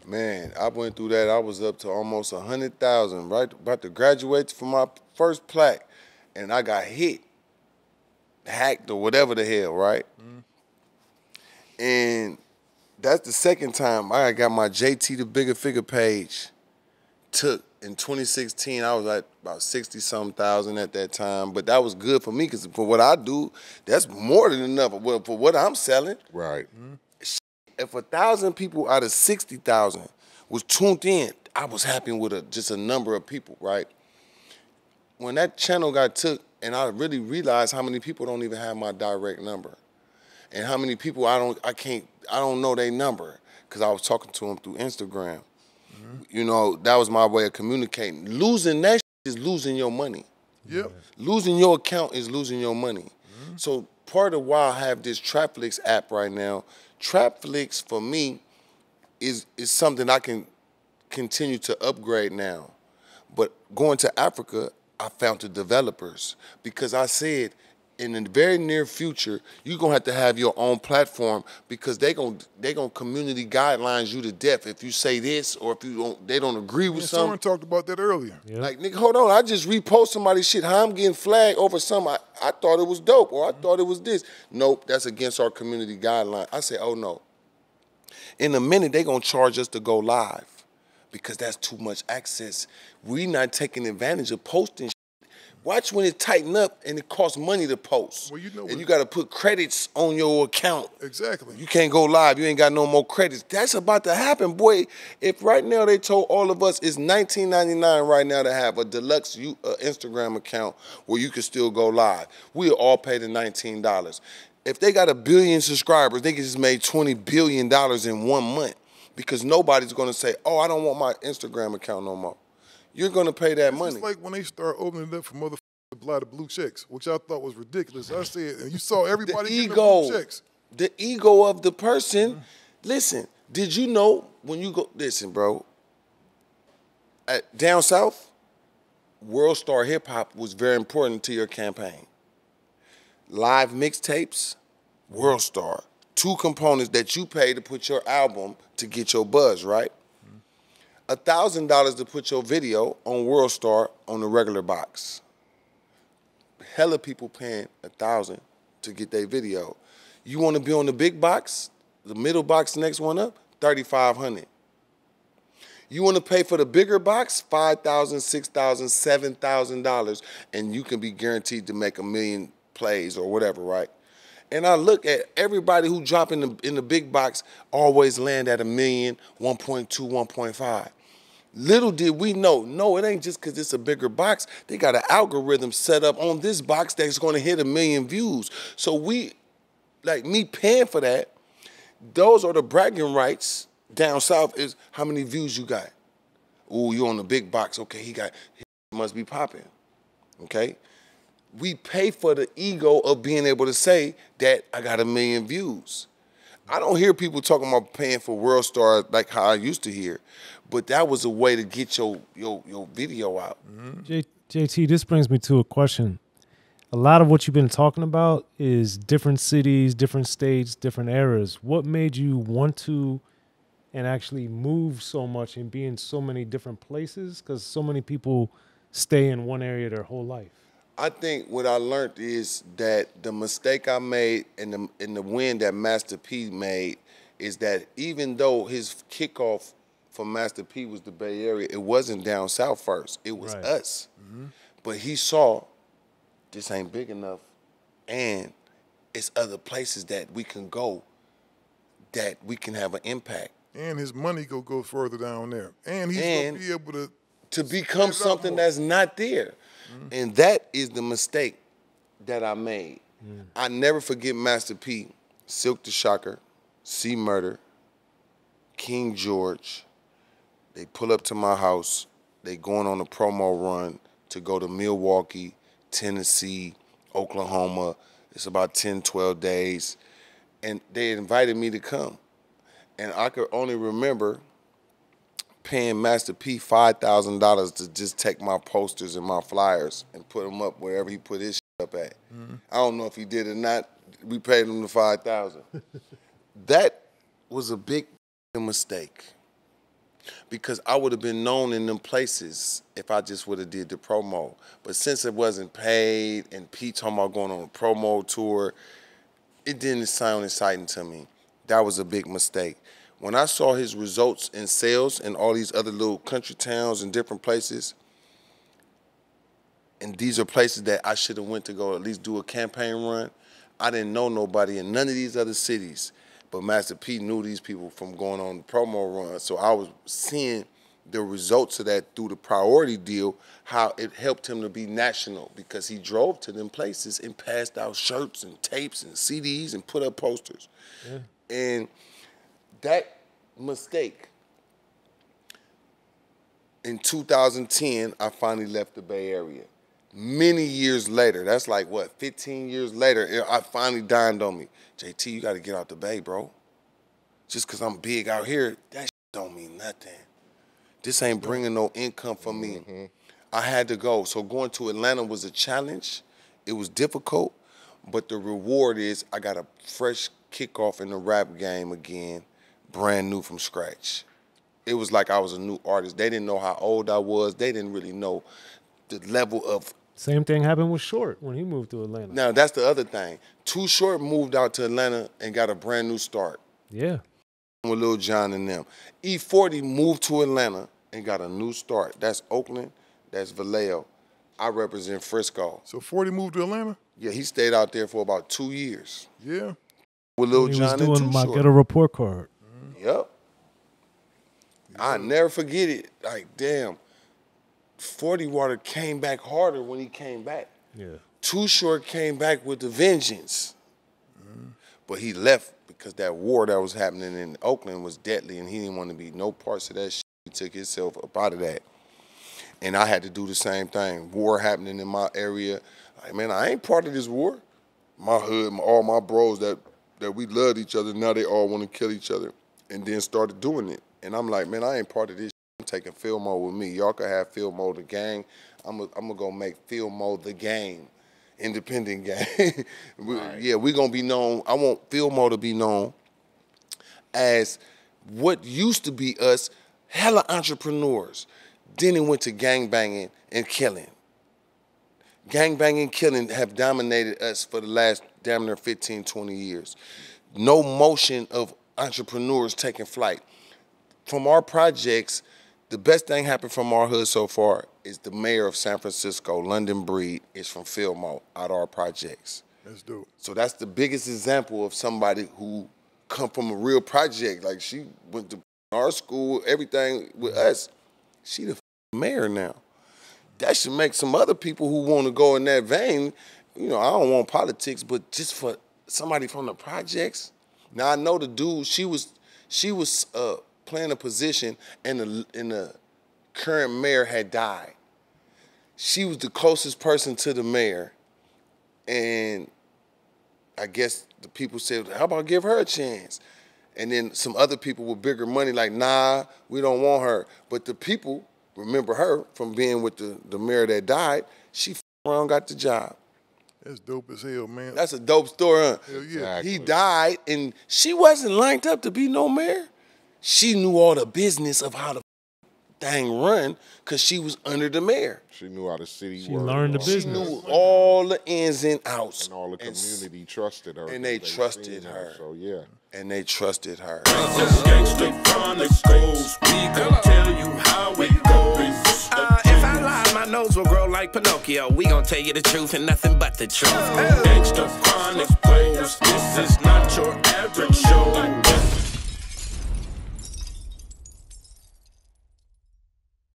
Man, I went through that. I was up to almost 100,000, right? About to graduate from my first plaque, and I got hit, hacked, or whatever the hell, right? And that's the second time I got my JT the Bigger Figure page took in 2016. I was at about 60-something thousand at that time, but that was good for me because for what I do, that's more than enough for what I'm selling. Right. If 1,000 people out of 60,000 was tuned in, I was happy with just a number of people, right? When that channel got took, and I really realized how many people don't even have my direct number, and how many people I don't know their number because I was talking to them through Instagram. You know, that was my way of communicating. Losing that is losing your money. Yep. Losing your account is losing your money. So part of why I have this Trapflix app right now, Trapflix for me is something I can continue to upgrade now. But going to Africa, I found the developers because I said in the very near future, you're gonna have to have your own platform because they gonna community guidelines you to death if you say this or if they don't agree with something. Someone talked about that earlier. Yep. Like, nigga, hold on, I just repost somebody's shit. How I'm getting flagged over something I thought it was dope or I thought it was this. Nope, that's against our community guideline. I say, oh no. In a minute, they gonna charge us to go live because that's too much access. We not taking advantage of posting shit. Watch when it tighten up and it costs money to post. Well, you know and you got to put credits on your account. Exactly. You can't go live. You ain't got no more credits. That's about to happen, boy. If right now they told all of us it's $19.99 right now to have a deluxe Instagram account where you can still go live, we'll all pay the $19. If they got 1 billion subscribers, they can just make $20 billion in 1 month because nobody's going to say, oh, I don't want my Instagram account no more. You're going to pay that money. It's like when they start opening it up for motherfuckers to apply the blue checks, which I thought was ridiculous. I said, and you saw everybody getting the blue checks. The ego of the person. Listen, did you know when you go, listen, bro, down south, World Star Hip Hop was very important to your campaign. Live mixtapes, World Star. 2 components that you pay to put your album to get your buzz, right? $1,000 to put your video on World Star on the regular box. Hella people paying $1,000 to get their video. You want to be on the big box, the middle box, next one up, $3,500. You want to pay for the bigger box, $5,000, $6,000, $7,000, and you can be guaranteed to make 1 million plays or whatever, right? And I look at everybody who drop in the big box always land at 1 million, 1.2, 1.5. Little did we know, no, it ain't just because it's a bigger box. They got an algorithm set up on this box that's going to hit 1 million views. So we, like me paying for that, those are the bragging rights down south is how many views you got. Ooh, you on the big box. Okay, he must be popping. Okay? We pay for the ego of being able to say that I got 1 million views. I don't hear people talking about paying for World Star like how I used to hear, but that was a way to get your video out. JT, this brings me to a question. A lot of what you've been talking about is different cities, different states, different eras. What made you want to and actually move so much and be in so many different places? Because so many people stay in one area their whole life. I think what I learned is that the mistake I made and the win that Master P made is that even though his kickoff for Master P was the Bay Area, it wasn't down south first. It was us. But he saw this ain't big enough and it's other places that we can go that we can have an impact. And his money go further down there. And he's going to be able to become something that's not there. And that is the mistake that I made. I never forget Master P, Silk the Shocker, C Murder, King George. They pull up to my house. They going on a promo run to go to Milwaukee, Tennessee, Oklahoma. It's about 10, 12 days. And they invited me to come. And I could only remember paying Master P $5,000 to just take my posters and my flyers and put them up wherever he put his shit up at. I don't know if he did or not. We paid him the $5,000. That was a big mistake because I would have been known in them places if I just would have did the promo. But since it wasn't paid and Pete talking about going on a promo tour, it didn't sound exciting to me. That was a big mistake. When I saw his results in sales in all these other little country towns and different places, and these are places that I should have went to go at least do a campaign run, I didn't know nobody in none of these other cities. But Master P knew these people from going on the promo run. So I was seeing the results of that through the priority deal, how it helped him to be national because he drove to them places and passed out shirts and tapes and CDs and put up posters. Yeah. And that mistake, in 2010, I finally left the Bay Area. Many years later, that's like, what, 15 years later, I finally dawned on me. JT, you got to get out the Bay, bro. Just because I'm big out here, that shit don't mean nothing. This ain't bringing no income for me. Mm-hmm. I had to go. So going to Atlanta was a challenge. It was difficult, but the reward is I got a fresh kickoff in the rap game again, brand new from scratch. It was like I was a new artist. They didn't know how old I was. They didn't really know the level of... Same thing happened with Short when he moved to Atlanta. Now, that's the other thing. Too Short moved out to Atlanta and got a brand new start. Yeah. With Lil Jon and them. E40 moved to Atlanta and got a new start. That's Oakland. That's Vallejo. I represent Frisco. So 40 moved to Atlanta? Yeah, he stayed out there for about 2 years. Yeah. With Lil Jon and Too Short. He was doing my Ghetto Report card. Mm-hmm. Yep. I never forget it. Like, damn. 40 Water came back harder when he came back. Yeah. Too Short came back with the vengeance. Mm-hmm. But he left because that war that was happening in Oakland was deadly and he didn't want to be no parts of that shit. He took himself up out of that. And I had to do the same thing. War happening in my area. Like, man, I ain't part of this war. My hood, all my bros that we loved each other, now they all want to kill each other. And then started doing it. And I'm like, man, I ain't part of this. I'm taking Filmo with me. Y'all can have Filmo the gang. I'm gonna go make Filmo the game, independent game. Right. Yeah, we gonna be known. I want Filmo to be known as what used to be us, hella entrepreneurs. Then it went to gangbanging and killing. Gangbanging, killing have dominated us for the last damn near 15, 20 years. No motion of entrepreneurs taking flight. From our projects, the best thing happened from our hood so far is the mayor of San Francisco, London Breed, is from Filmo, out of our projects. That's dope. So that's the biggest example of somebody who come from a real project. Like, she went to our school, everything with us. She the mayor now. That should make some other people who want to go in that vein, you know, I don't want politics, but just for somebody from the projects. Now, I know the dude, she was playing a position and the current mayor had died. She was the closest person to the mayor. And I guess the people said, how about give her a chance? And then some other people with bigger money like, nah, we don't want her. But the people remember her from being with the mayor that died. She around got the job. That's dope as hell, man. That's a dope story, huh? Hell yeah. Exactly. He died, and she wasn't lined up to be no mayor. She knew all the business of how the thing run because she was under the mayor. She knew how the city worked. She learned the business. She knew all the ins and outs. And all the community trusted her. And they trusted her. So, yeah. And they trusted her. Gangsta Chronicles, we gon' tell you how it goes. If I lie, my nose will grow like Pinocchio. We gon' tell you the truth and nothing but the truth.